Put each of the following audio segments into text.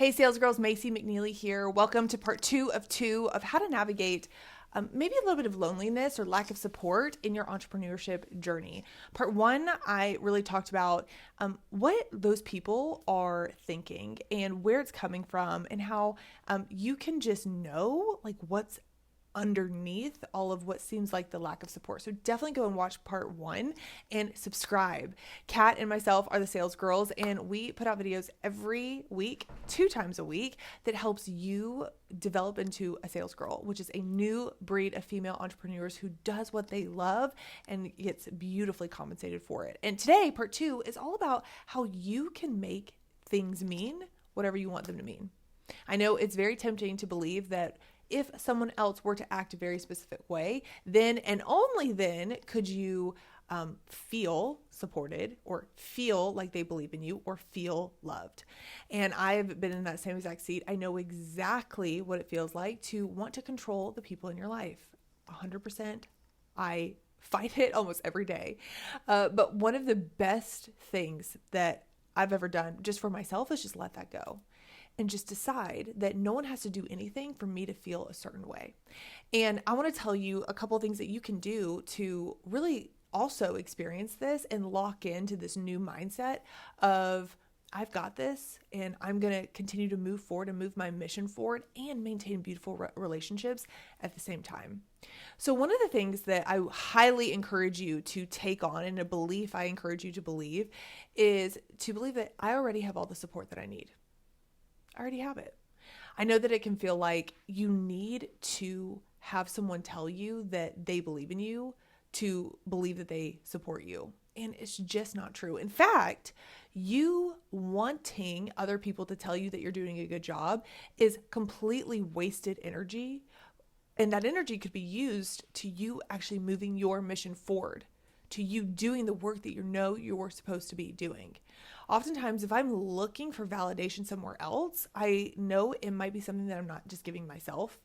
Hey, sales girls, Macy McNeely here. Welcome to part two of how to navigate maybe a little bit of loneliness or lack of support in your entrepreneurship journey. Part one, I really talked about what those people are thinking and where it's coming from, and how you can just know like what's underneath all of what seems like the lack of support. So definitely go and watch part one and subscribe. Kat and myself are the sales girls, and we put out videos every week, 2 times a week, that helps you develop into a sales girl, which is a new breed of female entrepreneurs who does what they love and gets beautifully compensated for it. And today, part two is all about how you can make things mean whatever you want them to mean. I know it's very tempting to believe that if someone else were to act a very specific way, then and only then could you feel supported or feel like they believe in you or feel loved. And I've been in that same exact seat. I know exactly what it feels like to want to control the people in your life. 100%. I fight it almost every day. But one of the best things that I've ever done just for myself is just let that go. And just decide that no one has to do anything for me to feel a certain way. And I want to tell you a couple of things that you can do to really also experience this and lock into this new mindset of I've got this, and I'm going to continue to move forward and move my mission forward and maintain beautiful relationships at the same time. So one of the things that I highly encourage you to take on, and a belief I encourage you to believe, is to believe that I already have all the support that I need. I already have it. I know that it can feel like you need to have someone tell you that they believe in you to believe that they support you. And it's just not true. In fact, you wanting other people to tell you that you're doing a good job is completely wasted energy. And that energy could be used to you actually moving your mission forward, to you doing the work that you know you're supposed to be doing. Oftentimes, if I'm looking for validation somewhere else, I know it might be something that I'm not just giving myself.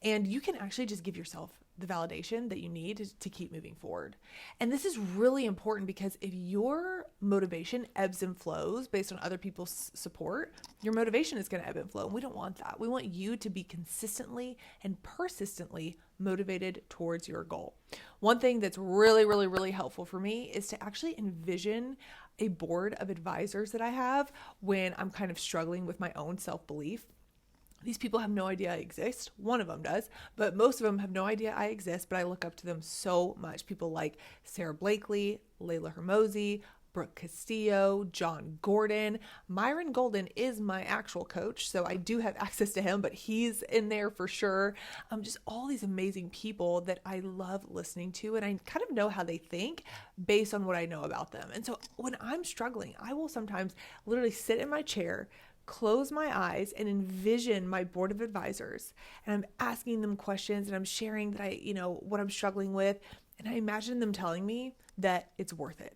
And you can actually just give yourself the validation that you need to keep moving forward. And this is really important because if your motivation ebbs and flows based on other people's support, your motivation is going to ebb and flow. And we don't want that. We want you to be consistently and persistently motivated towards your goal. One thing that's really, really, really helpful for me is to actually envision a board of advisors that I have when I'm kind of struggling with my own self-belief. These people have no idea I exist. One of them does, but most of them have no idea I exist, but I look up to them so much. People like Sarah Blakely, Layla Hermosi, Brooke Castillo, John Gordon. Myron Golden is my actual coach, so I do have access to him, but he's in there for sure. Just all these amazing people that I love listening to, and I kind of know how they think based on what I know about them. And so when I'm struggling, I will sometimes literally sit in my chair, close my eyes, and envision my board of advisors. And I'm asking them questions, and I'm sharing that what I'm struggling with. And I imagine them telling me that it's worth it,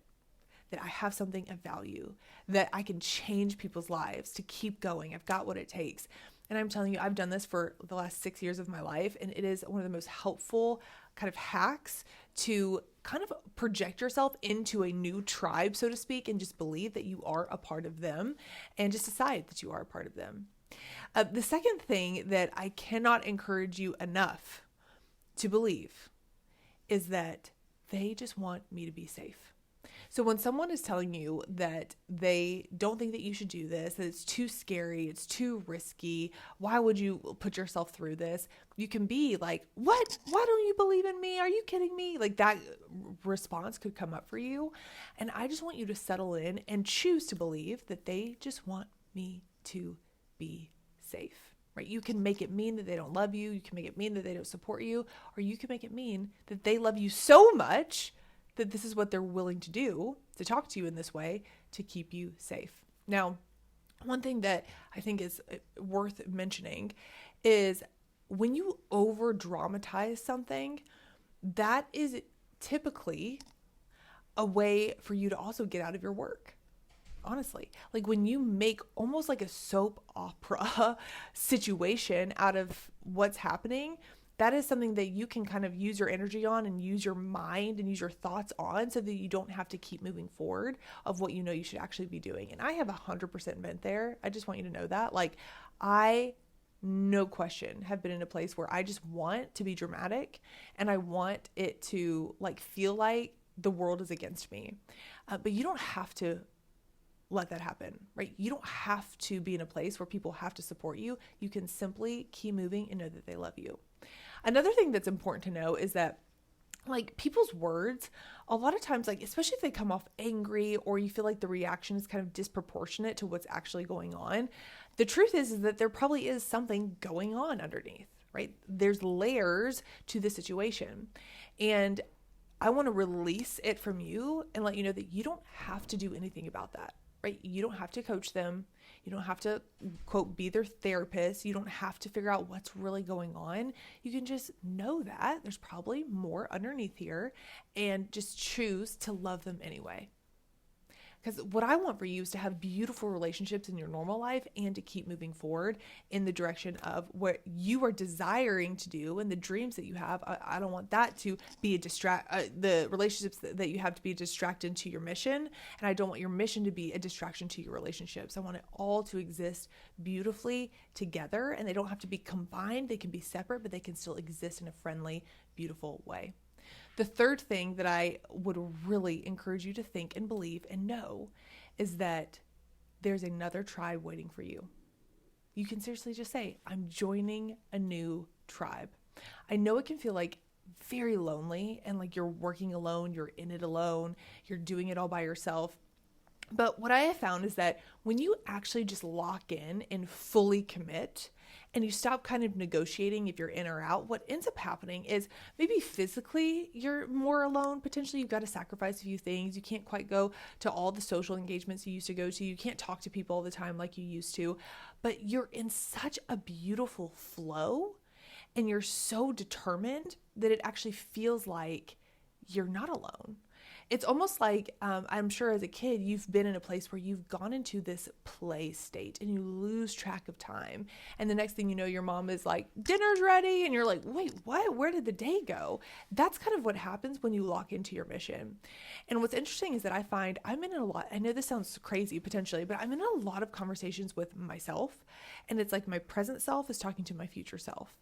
that I have something of value, that I can change people's lives to keep going. I've got what it takes. And I'm telling you, I've done this for the last 6 years of my life, and it is one of the most helpful kind of hacks to kind of project yourself into a new tribe, so to speak, and just believe that you are a part of them and just decide that you are a part of them. The second thing that I cannot encourage you enough to believe is that they just want me to be safe. So when someone is telling you that they don't think that you should do this, that it's too scary, it's too risky, why would you put yourself through this? You can be like, what? Why don't you believe in me? Are you kidding me? Like that response could come up for you. And I just want you to settle in and choose to believe that they just want me to be safe. Right? You can make it mean that they don't love you. You can make it mean that they don't support you, or you can make it mean that they love you so much that this is what they're willing to do to talk to you in this way to keep you safe. Now, one thing that I think is worth mentioning is when you over dramatize something, that is typically a way for you to also get out of your work. Honestly, like when you make almost like a soap opera situation out of what's happening, that is something that you can kind of use your energy on and use your mind and use your thoughts on so that you don't have to keep moving forward of what you know you should actually be doing. And I have 100% been there. I just want you to know that. Like, I, no question, have been in a place where I just want to be dramatic and I want it to like feel like the world is against me. But you don't have to let that happen, right? You don't have to be in a place where people have to support you. You can simply keep moving and know that they love you. Another thing that's important to know is that like people's words, a lot of times, like especially if they come off angry or you feel like the reaction is kind of disproportionate to what's actually going on, the truth is that there probably is something going on underneath, right? There's layers to the situation. And I want to release it from you and let you know that you don't have to do anything about that, right? You don't have to coach them. You don't have to, quote, be their therapist. You don't have to figure out what's really going on. You can just know that there's probably more underneath here and just choose to love them anyway. Because what I want for you is to have beautiful relationships in your normal life and to keep moving forward in the direction of what you are desiring to do and the dreams that you have. I don't want that to be the relationships that you have to be a distraction to your mission. And I don't want your mission to be a distraction to your relationships. I want it all to exist beautifully together, and they don't have to be combined. They can be separate, but they can still exist in a friendly, beautiful way. The third thing that I would really encourage you to think and believe and know is that there's another tribe waiting for you. You can seriously just say, I'm joining a new tribe. I know it can feel like very lonely and like you're working alone, you're in it alone, you're doing it all by yourself. But what I have found is that when you actually just lock in and fully commit and you stop kind of negotiating if you're in or out, what ends up happening is maybe physically you're more alone. Potentially you've got to sacrifice a few things. You can't quite go to all the social engagements you used to go to. You can't talk to people all the time like you used to, but you're in such a beautiful flow and you're so determined that it actually feels like you're not alone. It's almost like, I'm sure as a kid, you've been in a place where you've gone into this play state and you lose track of time. And the next thing you know, your mom is like, dinner's ready. And you're like, wait, what? Where did the day go? That's kind of what happens when you lock into your mission. And what's interesting is that I find I'm in a lot, I know this sounds crazy potentially, but I'm in a lot of conversations with myself. And it's like my present self is talking to my future self.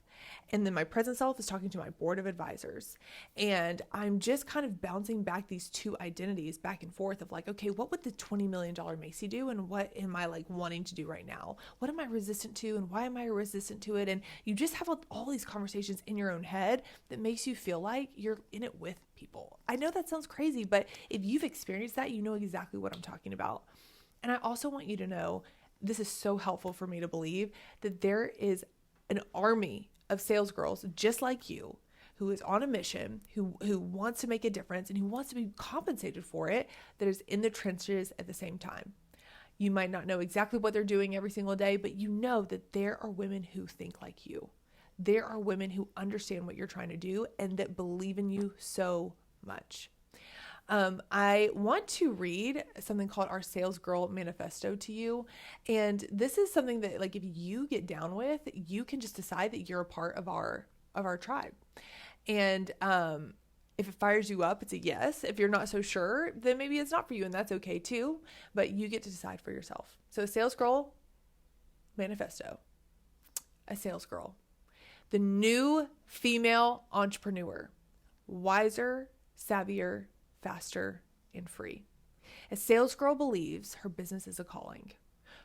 And then my present self is talking to my board of advisors. And I'm just kind of bouncing back these two identities back and forth of like, okay, what would the $20 million Macy do? And what am I like wanting to do right now? What am I resistant to? And why am I resistant to it? And you just have all these conversations in your own head that makes you feel like you're in it with people. I know that sounds crazy, but if you've experienced that, you know exactly what I'm talking about. And I also want you to know, this is so helpful for me to believe that there is an army of sales girls just like you who is on a mission, who wants to make a difference and who wants to be compensated for it, that is in the trenches at the same time. You might not know exactly what they're doing every single day, but you know that there are women who think like you. There are women who understand what you're trying to do and that believe in you so much. I want to read something called our Sales Girl Manifesto to you. And this is something that like, if you get down with, you can just decide that you're a part of our tribe. And, if it fires you up, it's a yes. If you're not so sure, then maybe it's not for you and that's okay too, but you get to decide for yourself. So Sales Girl Manifesto, a sales girl, the new female entrepreneur, wiser, savvier, faster, and free. A sales girl believes her business is a calling.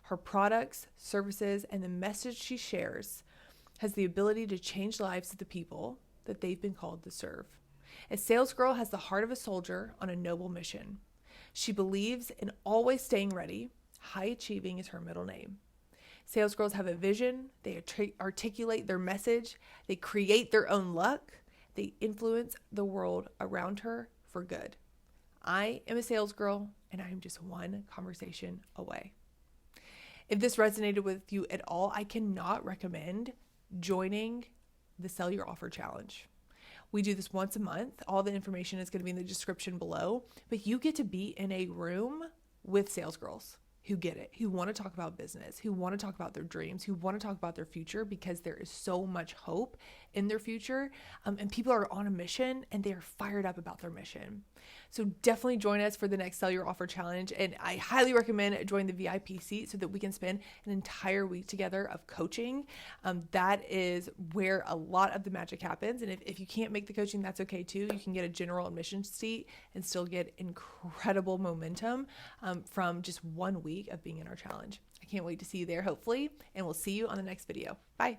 Her products, services, and the message she shares has the ability to change the lives of the people that they've been called to serve. A sales girl has the heart of a soldier on a noble mission. She believes in always staying ready. High achieving is her middle name. Sales girls have a vision. They articulate their message. They create their own luck. They influence the world around her for good. I am a sales girl, and I am just one conversation away. If this resonated with you at all, I cannot recommend joining the Sell Your Offer Challenge. We do this once a month. All the information is going to be in the description below, but you get to be in a room with sales girls. who get it, who want to talk about business, who want to talk about their dreams, who want to talk about their future, because there is so much hope in their future. And people are on a mission and they are fired up about their mission. So definitely join us for the next Sell Your Offer Challenge. And I highly recommend join the VIP seat so that we can spend an entire week together of coaching. That is where a lot of the magic happens. And if you can't make the coaching, that's okay too. You can get a general admission seat and still get incredible momentum from just 1 week of being in our challenge. I can't wait to see you there, hopefully. And we'll see you on the next video. Bye.